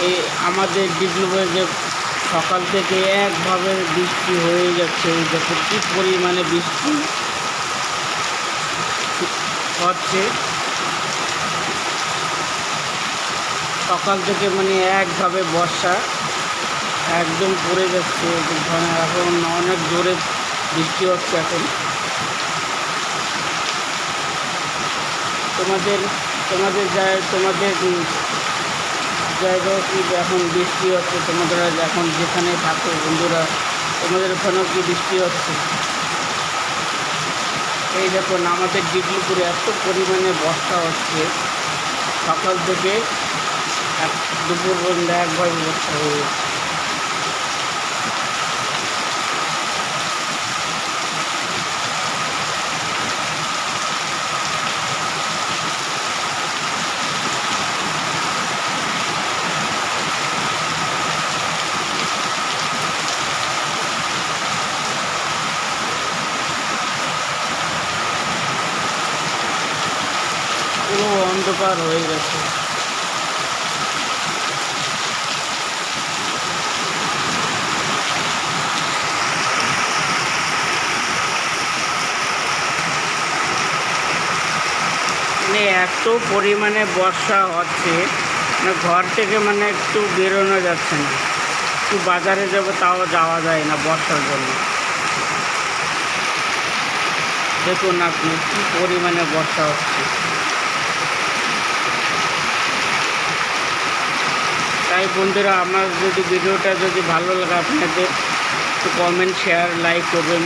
এই আমাদের ডিগলুবে যে সকাল থেকে একভাবে বৃষ্টি হয়ে যাচ্ছে, এই দেখো কী পরিমাণে বৃষ্টি হচ্ছে। সকাল থেকে মানে একভাবে বর্ষা একদম পড়ে যাচ্ছে, মানে এখন অনেক জোরে বৃষ্টি হচ্ছে এখন। তোমাদের তোমাদের জায়গাও কি এখন বৃষ্টি হচ্ছে? তোমাদের এখন যেখানে থাকো বন্ধুরা, তোমাদের ওখানেও কি বৃষ্টি হচ্ছে? এই দেখুন আমাদের ডিগলিপুরে এত পরিমাণে বর্ষা হচ্ছে, সকাল থেকে দুপুর পর্যন্ত একভাবে বর্ষা হয়ে যাচ্ছে। পুরো অন্ধকার হয়ে গেছে। মানে এত পরিমাণে বর্ষা হচ্ছে, মানে ঘর থেকে মানে একটু বেরোনো যাচ্ছে না, একটু বাজারে যাবো তাও যাওয়া যায় না বর্ষার জন্য। দেখুন আপনি কী পরিমাণে বর্ষা হচ্ছে। তাই বন্ধুরা, আমার যদি ভিডিওটা যদি ভালো লাগে আপনাদের, একটু কমেন্ট, শেয়ার, লাইক করবেন।